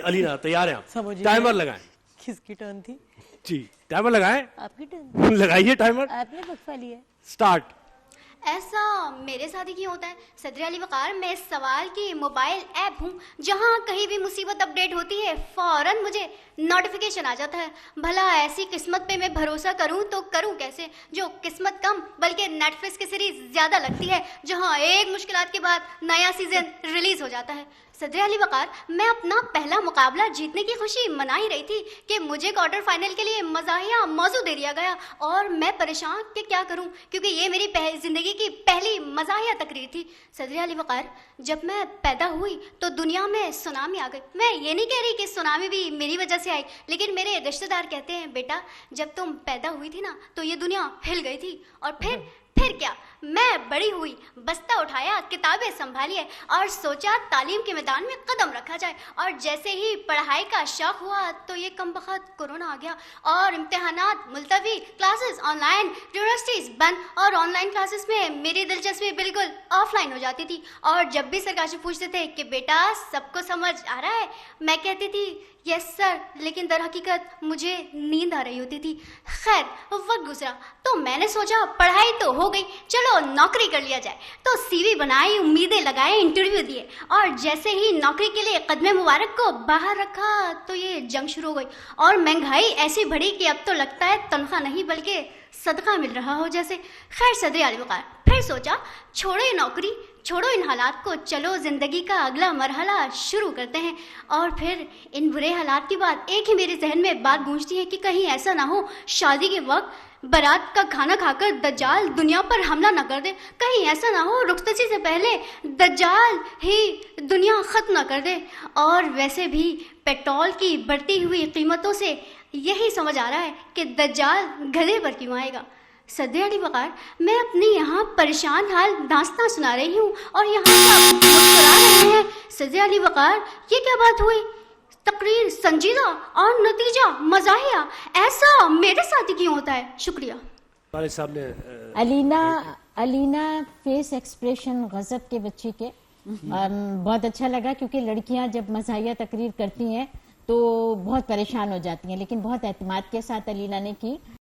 علینا تیار ہیں آپ؟ سمجھیے ٹائمر لگائیں. کس کی ٹرن تھی؟ جی ٹائمر لگائیں. آپ کی ٹرن. لگائیے ٹائمر. آپ نے وقفہ لیا. اسٹارٹ. ایسا میرے ساتھ ہی کیوں ہوتا ہے؟ صدر علی وقار، میں اس سوال کی موبائل ایپ ہوں جہاں کہیں بھی مصیبت اپڈیٹ ہوتی ہے فوراً مجھے نوٹیفیکیشن آ جاتا ہے. بھلا ایسی قسمت پہ میں بھروسہ کروں تو کروں کیسے جو قسمت کم بلکہ نیٹ فلکس کی سیریز زیادہ لگتی ہے جہاں ایک مشکلات کے بعد نیا سیزن ریلیز ہو جاتا ہے. صدر علی وقار، میں اپنا پہلا مقابلہ جیتنے کی خوشی منا ہی رہی تھی کہ مجھے کوارٹر فائنل کے لیے مزاحیہ موضوع دے دیا گیا اور میں پریشان کہ کیا کروں کیونکہ یہ میری زندگی کی پہلی مزاحیہ تقریر تھی. صدر علی وقار، جب میں پیدا ہوئی تو دنیا میں سونامی آ گئی. میں یہ نہیں کہہ رہی کہ سونامی بھی میری وجہ سے آئی، لیکن میرے رشتہ دار کہتے ہیں بیٹا جب تم پیدا ہوئی تھی نا تو یہ دنیا ہل گئی تھی. اور پھر کیا، میں بڑی ہوئی، بستہ اٹھایا، کتابیں سنبھالی اور سوچا تعلیم کے میدان میں قدم رکھا جائے. اور جیسے ہی پڑھائی کا شوق ہوا تو یہ کم بخت کورونا آ گیا اور امتحانات ملتوی، کلاسز آن لائن، یونیورسٹیز بند. اور آن لائن کلاسز میں میری دلچسپی بالکل آف لائن ہو جاتی تھی. اور جب بھی سرکار سے پوچھتے تھے کہ بیٹا سب کو سمجھ آ رہا ہے، میں کہتی تھی یس سر، لیکن در حقیقت مجھے نیند آ رہی ہوتی تھی. خیر وقت گزرا تو میں نے سوچا پڑھائی تو ہو گئی، چلو نوکری کر لیا جائے. تو سی وی بنائی، امیدیں لگائے، انٹرویو دیے اور جیسے ہی نوکری کے لیے قدم مبارک کو باہر رکھا تو یہ جنگ شروع ہو گئی اور مہنگائی ایسی بڑھی کہ اب تو لگتا ہے تنخواہ نہیں بلکہ صدقہ مل رہا ہو جیسے. خیر صدر علی وقار، پھر سوچا چھوڑو یہ نوکری، چھوڑو ان حالات کو، چلو زندگی کا اگلا مرحلہ شروع کرتے ہیں. اور پھر ان برے حالات کے بعد ایک ہی میرے ذہن میں بات گونجتی ہے کہ کہیں ایسا نہ ہو شادی کے وقت بارات کا کھانا کھا کر دجال دنیا پر حملہ نہ کر دے، کہیں ایسا نہ ہو رخصتی سے پہلے دجال ہی دنیا ختم نہ کر دے. اور ویسے بھی پیٹرول کی بڑھتی ہوئی قیمتوں سے یہی سمجھ آ رہا ہے کہ دجال گدھے پر کیوں آئے گا. صدر علی وقار، میں اپنے یہاں پریشان حال داستان سنا رہی ہوں اور یہاں سب مسکرا رہے ہیں. صدر علی وقار، یہ کیا بات ہوئی؟ تقریر سنجیدہ اور نتیجہ مزاحیہ، ایسا میرے ساتھ ہی کیوں ہوتا ہے؟ شکریہ. ہمارے سامنے علینا فیس ایکسپریشن غضب کے بچے کے بہت اچھا لگا، کیونکہ لڑکیاں جب مزاحیہ تقریر کرتی ہیں تو بہت پریشان ہو جاتی ہیں، لیکن بہت اعتماد کے ساتھ علینا نے کی.